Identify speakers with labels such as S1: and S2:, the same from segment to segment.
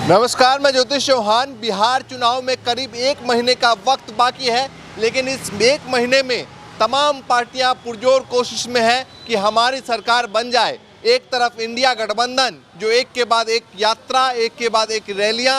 S1: नमस्कार, मैं ज्योतिष चौहान। बिहार चुनाव में करीब 1 महीने का वक्त बाकी है, लेकिन इस 1 महीने में तमाम पार्टियां पुरजोर कोशिश में है कि हमारी सरकार बन जाए। एक तरफ इंडिया गठबंधन जो एक के बाद एक यात्रा, एक के बाद एक रैलियां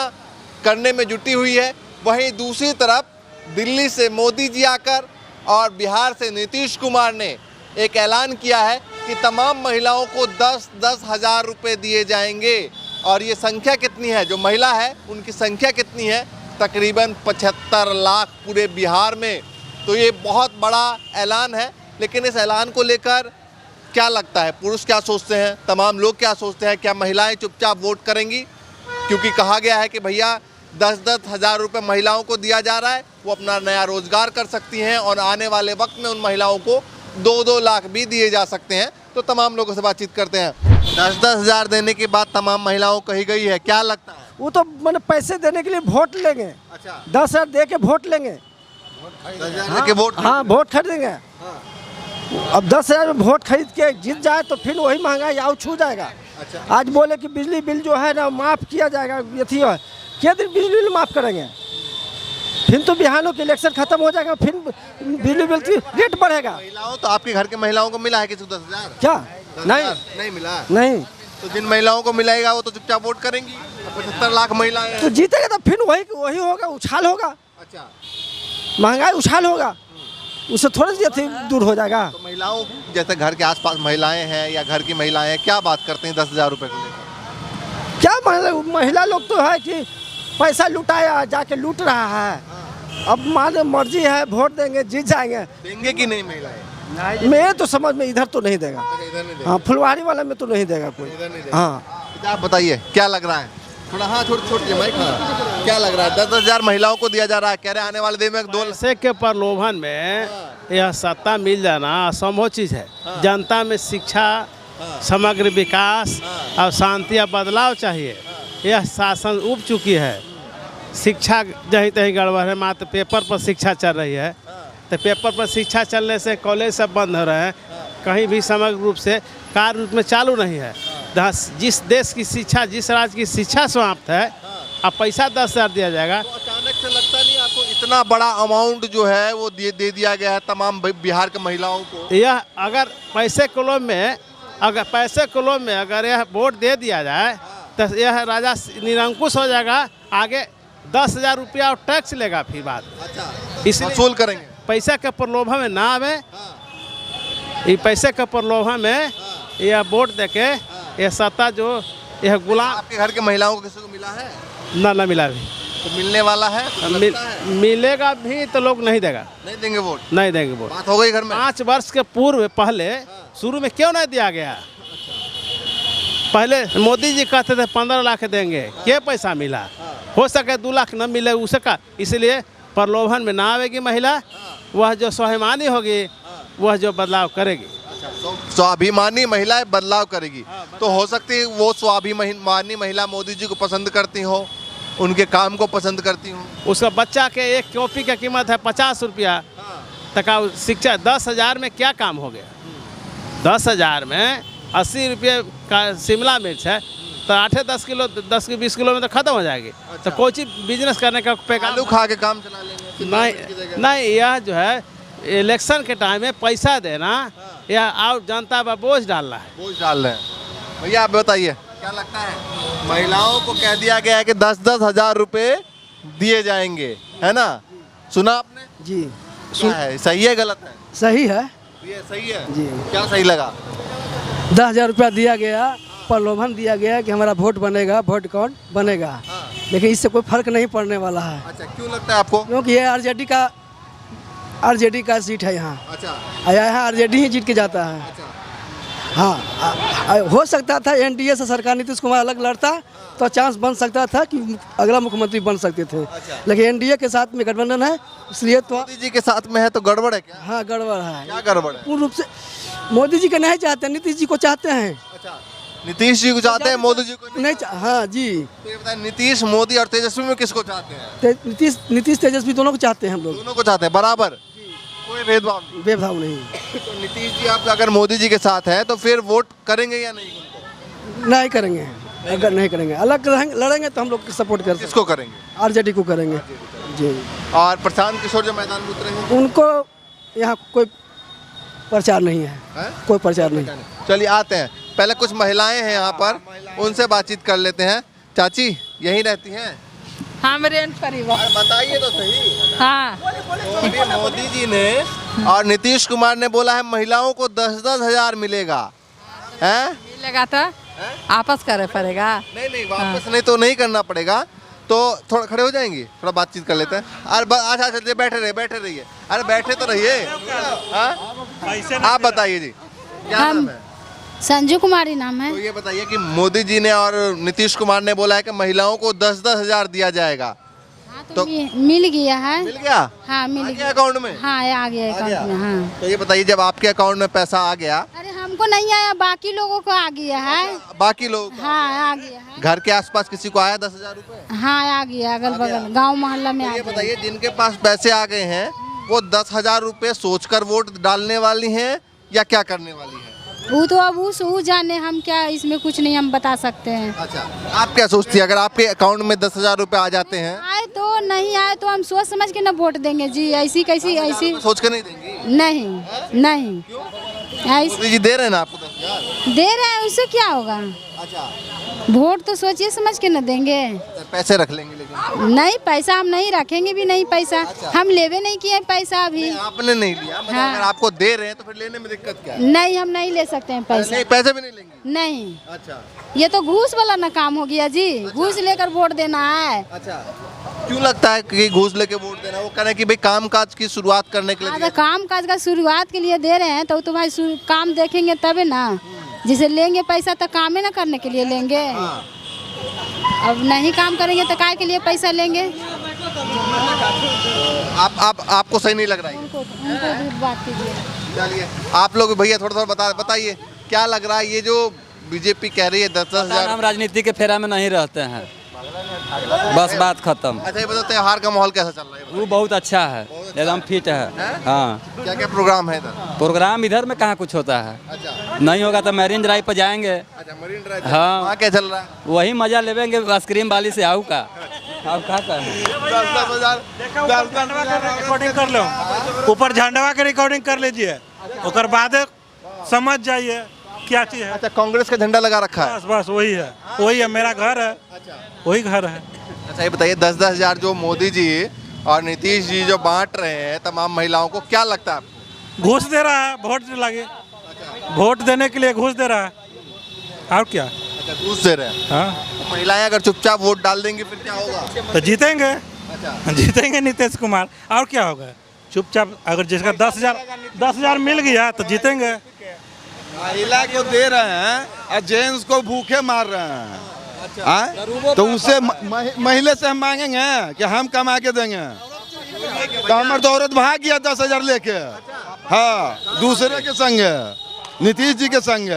S1: करने में जुटी हुई है, वहीं दूसरी तरफ दिल्ली से मोदी जी आकर और बिहार से नीतीश कुमार ने एक ऐलान किया है कि तमाम महिलाओं को 10-10 हज़ार रुपये दिए जाएंगे। और ये संख्या कितनी है, जो महिला है उनकी संख्या कितनी है, तकरीबन 75 लाख पूरे बिहार में। तो ये बहुत बड़ा ऐलान है। लेकिन इस ऐलान को लेकर क्या लगता है, पुरुष क्या सोचते हैं, तमाम लोग क्या सोचते हैं? क्या महिलाएं चुपचाप वोट करेंगी? क्योंकि कहा गया है कि भैया 10-10 हज़ार रुपये महिलाओं को दिया जा रहा है, वो अपना नया रोजगार कर सकती हैं और आने वाले वक्त में उन महिलाओं को 2-2 लाख भी दिए जा सकते हैं। तो तमाम लोगों से बातचीत करते हैं। 10-10 हज़ार देने की बात तमाम महिलाओं कही गई है, क्या लगता है?
S2: वो तो मैंने पैसे देने के लिए वोट लेंगे।
S1: अच्छा,
S2: 10 हज़ार दे के वोट लेंगे।
S1: 10,000 के वोट?
S2: हाँ, वोट खरीदेंगे। अब 10 हज़ार में वोट खरीद के जीत जाए तो फिर वही महंगाई और छू जाएगा।
S1: अच्छा,
S2: आज बोले कि बिजली बिल जो है ना माफ़ किया जाएगा, ये थी क्या दिन बिजली बिल माफ़ करेंगे? फिर तो बिहारों के इलेक्शन खत्म हो जाएगा, फिर बिजली बिल की रेट बढ़ेगा।
S1: महिलाओं तो आपके घर के महिलाओं को मिला है किसी को 10,000?
S2: क्या?
S1: 10,000 नहीं मिला?
S2: नहीं।
S1: तो जिन महिलाओं को मिलेगा वो तो चुपचाप वोट करेंगी। 75 लाख महिलाएं हैं।
S2: तो जीतेगा तो फिर वही होगा, उछाल होगा।
S1: अच्छा,
S2: महंगाई उछाल होगा, उससे थोड़ी सी दूर हो जाएगा।
S1: तो महिलाओं जैसे घर के आसपास महिलाएं हैं या घर की महिलाएं हैं, क्या बात करते हैं 10,000 रुपये को लेकर?
S2: क्या महिला लोग तो है कि पैसा लुटाया जाके लूट रहा है। अब मान मर्जी है, वोट देंगे, जीत जाएंगे।
S1: देंगे कि नहीं महिलाएं?
S2: मेरे तो समझ में इधर तो नहीं देगा।
S1: इधर नहीं देगा।
S2: हाँ, फुलवारी वाला में तो नहीं देगा कोई।
S1: इधर नहीं देगा।
S2: हाँ,
S1: तो आप बताइए क्या लग रहा है? थोड़ा हाँ, छोटी माइक। हाँ, क्या लग रहा है? 10-10 हज़ार महिलाओं को दिया जा रहा है, कह रहे हैं आने वाले दिन में 2
S3: पैसे के प्रलोभन में यह सत्ता मिल जाना असंभव चीज़ है। जनता में शिक्षा, समग्र विकास और शांति और बदलाव चाहिए। यह शासन उब चुकी है। शिक्षा जहीं तहीं गड़बड़ है, मात्र पेपर पर शिक्षा चल रही है। तो पेपर पर शिक्षा चलने से कॉलेज सब बंद हो रहे हैं, कहीं भी समग्र रूप से कार्य रूप में चालू नहीं है। जिस देश की शिक्षा, जिस राज्य की शिक्षा समाप्त है, अब पैसा 10 हज़ार दिया जाएगा।
S1: तो अचानक से लगता नहीं आपको इतना बड़ा अमाउंट जो है वो दे दिया गया है तमाम बिहार के महिलाओं को?
S3: यह अगर पैसे के लोभ में अगर यह वोट दे दिया जाए तो यह राजा निरंकुश हो जाएगा। आगे 10 हज़ार रुपया और टैक्स लेगा फिर बाद।
S1: अच्छा,
S3: इसलिए
S1: वसूल करेंगे।
S3: पैसा के प्रलोभन में ना आवे। ये पैसे के प्रलोभन में यह वोट देके यह सत्ता जो यह गुलाम।
S1: आपके घर के महिलाओं को किसी को मिला है?
S3: ना मिला भी
S1: तो मिलने वाला है?
S3: मिलेगा भी तो लोग नहीं देगा,
S1: नहीं देंगे वोट?
S3: नहीं देंगे वोट।
S1: बात हो गई घर में।
S3: 5 वर्ष के पूर्व पहले शुरू में क्यों नहीं दिया गया? पहले मोदी जी कहते थे 15 लाख देंगे, क्या पैसा मिला? हो सके 2 लाख न मिले उसका। इसलिए प्रलोभन में ना आवेगी महिला। वह जो स्वाभिमानी होगी वह जो बदलाव करेगी।
S1: स्वाभिमानी महिलाएं बदलाव करेगी। तो हो सकती है वो स्वाभिमानी महिला मोदी जी को पसंद करती हो, उनके काम को पसंद करती हूँ।
S3: उसका बच्चा के एक कॉपी की कीमत है 50 रुपया तक। शिक्षा 10 हज़ार में क्या काम हो गया? 10 हज़ार में 80 रुपये का शिमला मिर्च है तो 8-10 किलो, 10-20 किलो में तो खत्म हो जाएगी। तो कोई चीज़ बिजनेस करने का
S1: आलू खा के काम चला लेंगे?
S3: नहीं, यह जो है इलेक्शन के टाइम में पैसा देना या और जनता पर बोझ डालना है।
S1: बोझ डाल रहे हैं। भैया आप बताइए क्या लगता है? महिलाओं को कह दिया गया है कि 10-10 हज़ार रुपये दिए जाएंगे, है ना? सुना आपने?
S2: जी।
S1: क्या है, सही है गलत है?
S2: सही है।
S1: ये सही है
S2: जी।
S1: क्या सही लगा?
S2: 10 हज़ार रुपया दिया गया, प्रलोभन दिया गया कि हमारा वोट बनेगा, वोट कौन बनेगा। लेकिन इससे कोई फर्क नहीं पड़ने वाला है।
S1: अच्छा, क्यों लगता है आपको?
S2: क्योंकि ये आरजेडी का सीट है यहाँ।
S1: अच्छा,
S2: यहाँ आरजेडी ही जीत के जाता है।
S1: अच्छा।
S2: हाँ, हो सकता था एनडीए से सरकार नीतीश कुमार अलग लड़ता तो चांस बन सकता था कि अगला मुख्यमंत्री बन सकते थे। लेकिन एनडीए के साथ में गठबंधन है, इसलिए तो
S1: मोदी जी के साथ में है तो गड़बड़ है क्या?
S2: हाँ, गड़बड़ है।
S1: क्या गड़बड़ है?
S2: पूर्ण रूप से मोदी जी को नहीं चाहते, नीतीश जी को चाहते हैं।
S1: अच्छा, नीतीश जी को चाहते हैं, मोदी जी को
S2: नहीं हाँ जी।
S1: तो ये बताएं, नीतीश, मोदी और तेजस्वी में किसको चाहते हैं?
S2: नीतीश तेजस्वी दोनों को चाहते हैं हम लोग।
S1: दोनों को चाहते हैं बराबर, कोई भेदभाव नहीं?
S2: भेदभाव नहीं।
S1: तो नीतीश जी आप अगर मोदी जी के साथ हैं तो फिर वोट करेंगे या नहीं उनको?
S2: नहीं करेंगे। अगर नहीं करेंगे, अलग लड़ेंगे तो हम लोग सपोर्ट कर
S1: किसको करेंगे?
S2: आरजेडी को करेंगे जी।
S1: और प्रशांत किशोर जो मैदान में उतरेंगे
S2: उनको यहाँ कोई प्रचार नहीं है,
S1: हैं?
S2: कोई प्रचार नहीं।
S1: चलिए आते हैं, पहले कुछ महिलाएं हैं यहाँ पर, उनसे बातचीत कर लेते हैं। चाची यहीं रहती हैं?
S4: हाँ, मेरे परिवार।
S1: बताइए तो सही।
S4: हाँ,
S1: तो अभी मोदी जी ने और नीतीश कुमार ने बोला है महिलाओं को 10-10 हजार मिलेगा, हैं?
S4: मिलेगा तो आपस करे पड़ेगा।
S1: नहीं वापस नहीं तो नहीं करना पड़ेगा। तो थोड़ा खड़े हो जाएंगे, थोड़ा बातचीत कर लेते हैं। अरे अच्छा चलिए, बैठे रहिए। अरे बैठे तो रहिए। हाँ? आप बताइए जी, क्या नाम है?
S5: संजू कुमारी नाम है।
S1: तो ये बताइए कि मोदी जी ने और नीतीश कुमार ने बोला है कि महिलाओं को 10-10 हजार दिया जाएगा,
S5: हाँ,
S1: तो
S5: मिल गया है।
S1: मिल गया?
S5: हाँ, मिल
S1: आ
S5: गया
S1: गया अकाउंट में?
S5: हाँ, आ गया अकाउंट में। हाँ,
S1: तो ये बताइए, जब आपके अकाउंट में पैसा आ गया,
S5: अरे हमको नहीं आया, बाकी लोगों को आ गया है।
S1: बाकी लोग
S5: हाँ, आ गया है।
S1: घर के आसपास किसी को आया 10,000 रुपए?
S5: हाँ, आ गया, अगल बगल गांव मोहल्ला में
S1: तो
S5: आ
S1: ये
S5: गया।
S1: बताइए, जिनके पास पैसे आ गए हैं वो 10,000 रुपए सोचकर वोट डालने वाली हैं या क्या करने वाली हैं?
S5: वो तो अब वो जाने, हम क्या इसमें कुछ नहीं हम बता सकते हैं।
S1: अच्छा, आप क्या सोचती है अगर आपके अकाउंट में 10,000 रुपए आ जाते हैं?
S5: आए तो नहीं आए तो हम सोच समझ के ना वोट देंगे जी। ऐसी कैसी ऐसी
S1: सोच कर नहीं देंगी?
S5: नहीं ऐसी
S1: मोदी जी दे रहे हैं ना आपको 10,000?
S5: दे रहे हैं, उससे क्या होगा?
S1: अच्छा,
S5: वोट तो सोचिए समझ के ना देंगे।
S1: तो पैसे रख लेंगे लेकिन?
S5: नहीं, पैसा हम नहीं रखेंगे भी नहीं पैसा। हम लेवे नहीं किए पैसा अभी।
S1: नहीं, आपने नहीं लिया, मतलब
S5: हाँ।
S1: अगर आपको दे रहे हैं तो फिर लेने में दिक्कत क्या है?
S5: नहीं, हम नहीं ले सकते हैं पैसा।
S1: नहीं, पैसे भी नहीं लेंगे?
S5: नहीं,
S1: अच्छा
S5: ये तो घूस वाला ना काम हो गया जी। घूस लेकर वोट देना है।
S1: अच्छा, क्यों लगता है कि घूस लेके वोट देना? वो कह रहे हैं कि भाई काम काज की शुरुआत करने के लिए
S5: हाँ,
S1: दिया।
S5: तो काम काज का शुरुआत के लिए दे रहे हैं तो भाई काम देखेंगे तबे ना। जिसे लेंगे पैसा तो काम ही ना करने के लिए लेंगे। अब नहीं काम करेंगे तो काय के लिए पैसा लेंगे?
S1: आपको सही नहीं लग रहा है?
S5: उनको भी बात कीजिए।
S1: चलिए, आप लोग भैया थोड़ा बताइए क्या लग रहा है, ये जो बीजेपी कह रही है 10-10 हजार?
S6: हम राजनीति के फेरा में नहीं रहते हैं, बस बात खत्म।
S1: अच्छा, ये बताओ त्योहार का माहौल कैसा चल रहा है?
S6: वो बहुत अच्छा है, एकदम फिट है। हाँ,
S1: क्या क्या प्रोग्राम है इधर?
S6: प्रोग्राम इधर में कहाँ कुछ होता है।
S1: अच्छा,
S6: नहीं होगा तो मैरिन ड्राइव पर जाएंगे।
S1: अच्छा मरीन ड्राइव।
S6: हाँ।
S1: वहाँ क्या चल रहा है?
S6: वही मजा लेवेंगे आइसक्रीम वाली से। आऊ का आप कहाँ का है?
S1: 10,000
S7: रिकॉर्डिंग कर लो, ऊपर झंडवा के रिकॉर्डिंग कर लीजिए, उसके बाद समझ जाइए क्या चीज है।
S1: अच्छा, कांग्रेस का झंडा लगा रखा है?
S7: बस वही है, मेरा घर है, वही घर है।
S1: अच्छा, ये बताइए 10-10 हजार जो मोदी जी और नीतीश जी जो बांट रहे हैं तमाम महिलाओं को, क्या लगता है आपको?
S7: घूस दे रहा है, वोट लगे, वोट देने के लिए घूस दे रहा है, और क्या?
S1: अच्छा, घूस दे रहे हैं।
S7: हाँ,
S1: महिलाएं अगर चुपचाप वोट डाल देंगी फिर क्या होगा?
S7: तो जीतेंगे,
S1: अच्छा,
S7: जीतेंगे नीतीश कुमार, और क्या होगा? चुपचाप अगर जिसका 10,000 मिल गया तो जीतेंगे।
S8: महिला को दे रहे हैं और जेंट्स को भूखे मार रहे हैं। तो उससे महिला से हम मांगेंगे कि हम कमा के देंगे, तो हमारे तो औरत भाग गया 10,000 लेके। हाँ, दूसरे के संग, नीतीश जी के संग,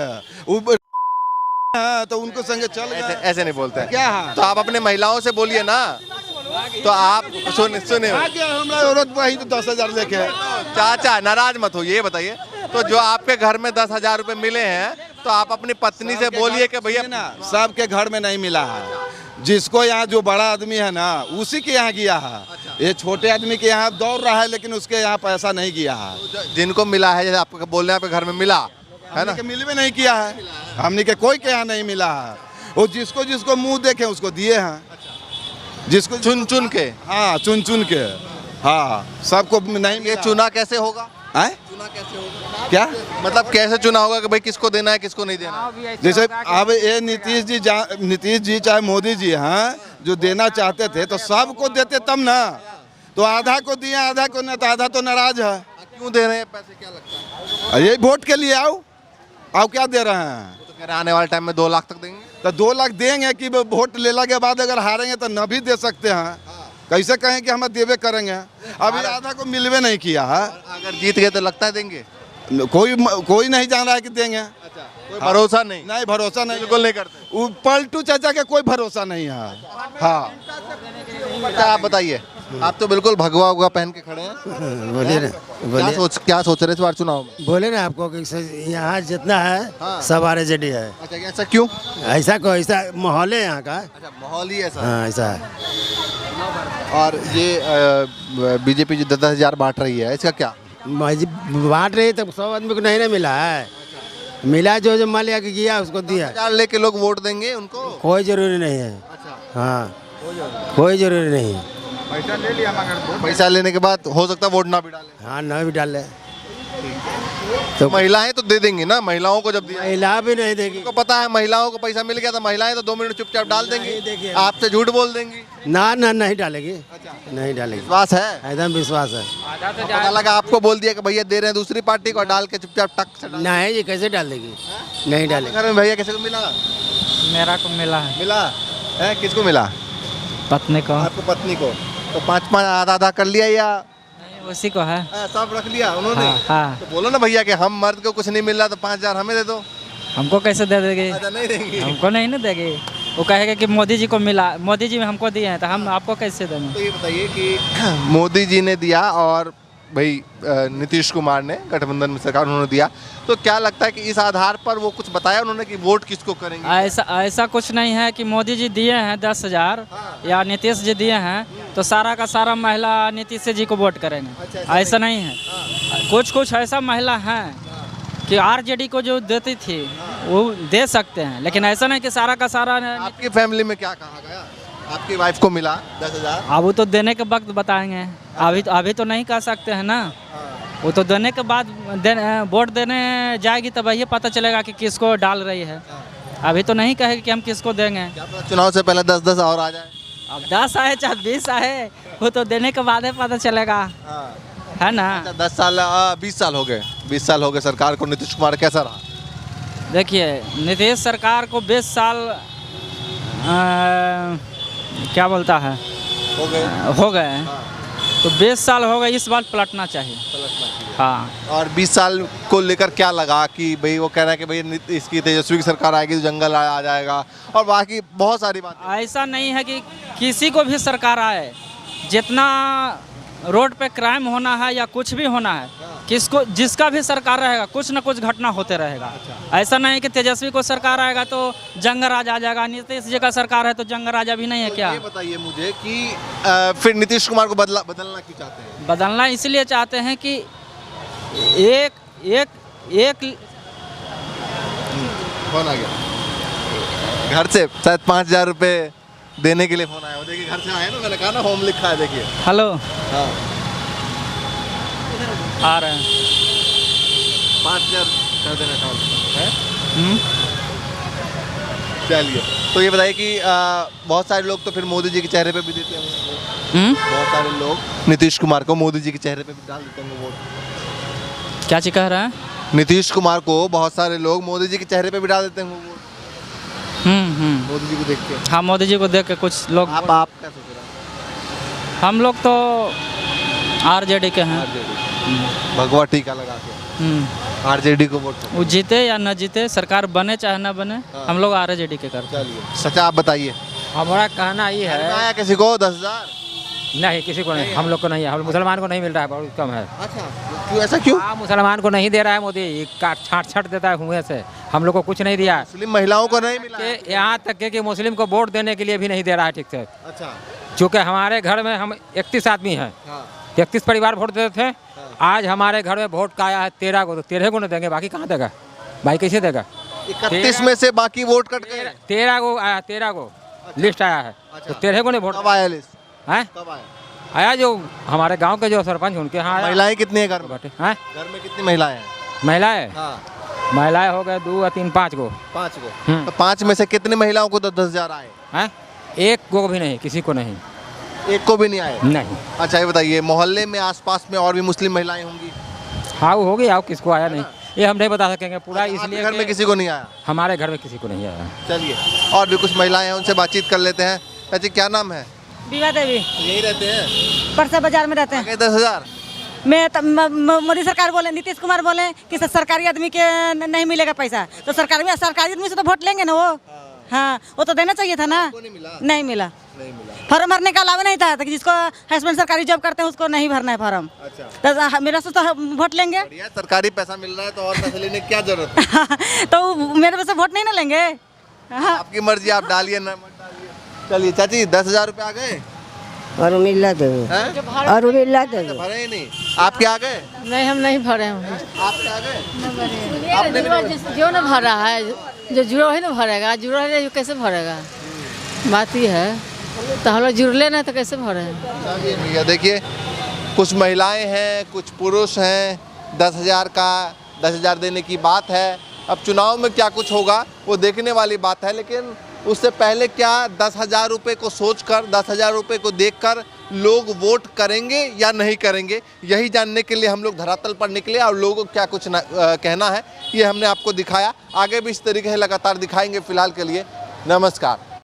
S8: तो उनको संग चल गए।
S1: ऐसे नहीं बोलते हैं।
S8: क्या है?
S1: तो आप अपने महिलाओं से बोलिए ना। तो आप सुने
S8: हमारा औरत वही तो 10,000 लेके।
S1: चाचा नाराज मत हो, ये बताइए, तो जो आपके घर में 10,000 रुपए मिले हैं तो आप अपनी पत्नी से बोलिए कि भैया
S8: ना, सबके घर में नहीं मिला है। जिसको यहाँ जो बड़ा आदमी है ना, उसी के यहाँ गया है। ये छोटे आदमी के यहाँ दौड़ रहा है, लेकिन उसके यहाँ पैसा नहीं गया है।
S1: जिनको मिला है, जैसे आपको बोल रहे हैं आपके घर में मिला है ना,
S8: मिलवे नहीं किया है, हमने के कोई के यहाँ नहीं मिला है। वो जिसको जिसको मुंह देखे उसको दिए हैं, जिसको
S1: चुन चुन के।
S8: हाँ, चुन चुन के। हाँ, सबको नहीं
S1: ये
S8: मिला।
S1: चुना कैसे होगा?
S8: आए?
S1: चुना कैसे होगा?
S8: क्या
S1: मतलब कैसे चुना होगा कि भाई किसको देना है किसको नहीं देना है?
S8: जैसे अब ये नीतीश जी चाहे मोदी जी हैं, जो देना चाहते थे तो सबको देते तब ना। तो आधा को दिए, आधा को ना, तो आधा तो नाराज है।
S1: क्यों दे रहे हैं पैसे, क्या लगता है?
S8: यही वोट के लिए आओ क्या दे रहे हैं?
S1: तो कह रहे हैं आने वाले टाइम में 2 लाख तक देंगे।
S8: तो 2 लाख देंगे कि वोट लेने के बाद अगर हारेंगे तो न भी दे सकते हैं। कैसे कहें कि हम देवे करेंगे? अभी आधा को मिलवे नहीं किया है।
S1: अगर जीत गए तो लगता है देंगे।
S8: कोई नहीं जान रहा है कि देंगे।
S1: कोई भरोसा नहीं,
S8: नहीं भरोसा नहीं,
S1: बिल्कुल नहीं करते।
S8: वो पलटू चाचा के कोई भरोसा नहीं है। हाँ
S1: अच्छा आप बताइए, आप तो बिल्कुल भगवा उगवा पहन के खड़े हैं।
S9: बोलिए ना,
S1: क्या सोच रहे इस बार चुनाव में?
S9: बोले ना आपको कि यहाँ जितना है सब आरजेडी है।
S1: अच्छा ऐसा क्यों?
S9: ऐसा माहौल है यहाँ का।
S1: अच्छा माहौल ही ऐसा।
S9: हाँ ऐसा है।
S1: और ये बीजेपी जो 10,000 बांट रही है, इसका क्या?
S9: बांट रही तब 100 आदमी को नहीं ना मिला है, मिला जो मान लिया कि किया उसको दिया।
S1: 10,000 लेके लोग वोट देंगे उनको?
S9: कोई जरूरी नहीं है। हाँ कोई जरूरी नहीं है।
S1: पैसा लेने के बाद हो सकता है वोट ना भी डाले।
S9: हाँ ना भी डाले
S1: तो महिलाएं तो दे देंगी ना, महिलाओं को जब दिया।
S9: महिला भी नहीं देगी।
S1: उनको पता है महिलाओं को पैसा मिल गया तो महिलाएं तो 2 मिनट चुपचाप डाल देंगी, आपसे झूठ बोल देंगी।
S9: ना नहीं डालेगी। नहीं डालेगी।
S1: विश्वास है?
S9: एकदम विश्वास है।
S1: पता लगा आपको बोल दिया कि भैया दे रहे हैं दूसरी पार्टी को, डाल के चुपचाप टक से डाल।
S9: नहीं ये कैसे डाल देगी? नहीं डालेगी।
S1: घर में भैया किसी को मिला?
S10: मेरा को मिला है।
S1: मिला है? किसको मिला?
S10: पत्नी को।
S1: आपको पत्नी को? तो 5-5 आधा कर लिया या
S10: उसी को है?
S1: सब रख लिया उन्होंने।
S10: हाँ।
S1: तो बोलो ना भैया कि हम मर्द को कुछ नहीं मिल रहा तो 5,000 हमें दे दो।
S10: हमको कैसे दे देंगे?
S1: अच्छा नहीं देंगे?
S10: हमको नहीं ना देंगे। वो कहेगा कि मोदी जी को मिला, मोदी जी हमको दिए हैं तो हम आपको कैसे देंगे?
S1: तो ये बताइए कि मोदी जी ने दिया और भाई नीतीश कुमार ने गठबंधन में सरकार उन्होंने दिया, तो क्या लगता है कि इस आधार पर वो कुछ बताया उन्होंने कि वोट किसको करेंगे?
S10: ऐसा कुछ नहीं है कि मोदी जी दिए हैं 10,000 या नीतीश जी दिए हैं तो सारा का सारा महिला नीतीश जी को वोट करेंगे। ऐसा नहीं है। कुछ ऐसा महिला हैं कि आरजेडी को जो देती थी वो दे सकते हैं, लेकिन ऐसा नहीं कि सारा का सारा।
S1: आपकी फैमिली में क्या कहा गया? आपकी वाइफ को मिला 10,000?
S10: अब वो तो देने के वक्त बताएंगे, अभी तो नहीं कह सकते हैं ना। वो तो देने के बाद वोट देने जाएगी तब ये पता चलेगा कि किसको डाल रही है। अभी तो नहीं कहेगी कि हम किसको देंगे।
S1: चुनाव से पहले 10-10 और आ जाए?
S10: अब 10 आए चाहे 20 आए, वो तो देने के बाद ही पता चलेगा, है ना।
S1: 10 साल 20 साल हो गए, 20 साल हो गए सरकार को, नीतीश कुमार कैसा रहा?
S10: देखिए नीतीश सरकार को 20 साल क्या बोलता है हो गए तो 20 साल हो गए, इस बार पलटना चाहिए। हाँ।
S1: और 20 साल को लेकर क्या लगा कि भाई वो कह रहा है कि भाई इसकी तेजस्वी की सरकार आएगी तो जंगल आ जाएगा और बाकी बहुत सारी बात।
S10: ऐसा नहीं है कि किसी को भी सरकार आए, जितना रोड पे क्राइम होना है या कुछ भी होना है, किसको जिसका भी सरकार रहेगा कुछ ना कुछ घटना होते रहेगा। ऐसा नहीं है कि तेजस्वी को सरकार आएगा तो जंग राज आ जाएगा, नीतीश जी का सरकार है तो जंग राजा भी नहीं है क्या?
S1: ये बताइए मुझे कि फिर नीतीश कुमार को बदलना क्यों चाहते हैं?
S10: बदलना इसलिए चाहते हैं कि एक
S1: फोन आ गया घर से, शायद 5,000 रुपये देने के लिए फोन आया। देखिए घर से आया ना, मैंने कहा ना होम लिखा है, देखिए।
S10: हेलो।
S1: हाँ
S10: आ रहे हैं।
S1: 5,000 कर देना चाहूँ। चलिए तो ये बताइए कि बहुत सारे लोग तो फिर मोदी जी के चेहरे पे भी देते हैं। बहुत सारे लोग नीतीश कुमार को मोदी जी के चेहरे पे भी डाल देते हैं वोट।
S10: क्या चीज कह रहा है?
S1: नीतीश कुमार को बहुत सारे लोग मोदी जी के चेहरे पे भी डाल देते हैं वोट। मोदी जी को देख के।
S10: हाँ मोदी जी को देख के कुछ लोग।
S1: आप क्या सोच रहे हैं?
S10: हम लोग तो आरजेडी के हैं।
S1: भगवा टीका लगा के आरजेडी को वोट।
S10: वो जीते या न जीते, सरकार बने चाहे न बने, हम लोग आरजेडी के करते हैं।
S1: चलिए सच्चा आप बताइए।
S11: हमारा कहना ये है,
S1: आया किसी को 10,000?
S11: नहीं किसी को नहीं, हम लोग को नहीं है, हम मुसलमान को नहीं मिल रहा है, बहुत कम है।
S1: अच्छा क्यों? ऐसा क्यों?
S11: मुसलमान को नहीं दे रहा है मोदी, काट छाट देता है कुएं से, हम लोग को कुछ नहीं दिया।
S1: मुस्लिम महिलाओं को नहीं मिला?
S11: यहाँ तक कि मुस्लिम को वोट देने के लिए भी नहीं दे रहा है ठीक से।
S1: अच्छा।
S11: चूँकि हमारे घर में हम 31 आदमी हैं, 31 परिवार वोट देते थे। आज हमारे घर में वोट का आया है 13 को, तो 13 को नहीं देंगे, बाकी कहाँ देगा भाई, कैसे देगा?
S1: 31 में से बाकी वोट कट गए।
S11: 13 को आया, 13 को लिस्ट आया है, तो 13 को नहीं वोट।
S1: कब आया लिस्ट?
S11: है
S1: कब आया?
S11: आया जो हमारे गांव के जो सरपंच उनके यहाँ।
S1: महिलाएं कितनी है घर में?
S11: हैं?
S1: घर में कितनी महिलाएं हैं?
S11: महिलाएं?
S1: हाँ।
S11: महिलाएं हो गए 2 या 3 5 को।
S1: 5 को। तो 5 में से कितनी महिलाओं को 10,000 आए?
S11: हैं? एक को भी नहीं, किसी को नहीं।
S1: एक को भी नहीं आए?
S11: नहीं।
S1: अच्छा ये बताइए, मोहल्ले में आसपास में और भी मुस्लिम महिलाएं होंगी?
S11: हाँ वो होगी, आओ किसको आया नहीं ये हम नहीं बता सकेंगे पूरा। इसलिए
S1: घर में किसी को नहीं आया?
S11: हमारे घर में किसी को नहीं आया।
S1: चलिए और भी कुछ महिलाएं हैं, उनसे बातचीत कर लेते हैं। चाची क्या नाम है?
S12: बीवा देवी।
S1: यही रहते हैं?
S12: परसा बाजार में रहते हैं।
S1: 10,000
S12: मोदी सरकार बोले, नीतीश कुमार बोले कि सरकारी आदमी के नहीं मिलेगा पैसा, तो सरकारी आदमी से तो वोट लेंगे ना वो। हाँ, वो तो देना चाहिए था ना। नहीं मिला। फॉर्म भरने का अलावा नहीं था कि जिसको हस्बैंड सरकारी जॉब करते हैं उसको नहीं भरना है फॉर्म। तो मेरा से तो वोट लेंगे।
S1: सरकारी पैसा मिल रहा है तो और पैसे लेने की क्या जरूरत है?
S12: तो मेरे पैसे वोट नहीं ना लेंगे।
S1: आपकी मर्जी, आप डालिए ना मत डालिए। चलिए चाची, 10,000 रुपये आ गए
S2: और मिला दे, और मिला दे।
S1: भरे ही नहीं। आपके आ गए?
S4: नहीं, हम नहीं भरे हैं।
S1: आपके आ गए?
S4: जो न भरा है, जो जुड़ो है ना भरेगा, जुड़ो है कैसे भरेगा? बात ही है, तो हम लोग जुड़ले ना तो कैसे भरे?
S1: भैया देखिए, कुछ महिलाएं हैं, कुछ पुरुष हैं। 10,000 देने की बात है। अब चुनाव में क्या कुछ होगा वो देखने वाली बात है, लेकिन उससे पहले क्या 10,000 रुपये को सोचकर, 10,000 रुपये को देखकर लोग वोट करेंगे या नहीं करेंगे, यही जानने के लिए हम लोग धरातल पर निकले और लोगों को क्या कुछ कहना है ये हमने आपको दिखाया। आगे भी इस तरीके से लगातार दिखाएंगे। फिलहाल के लिए नमस्कार।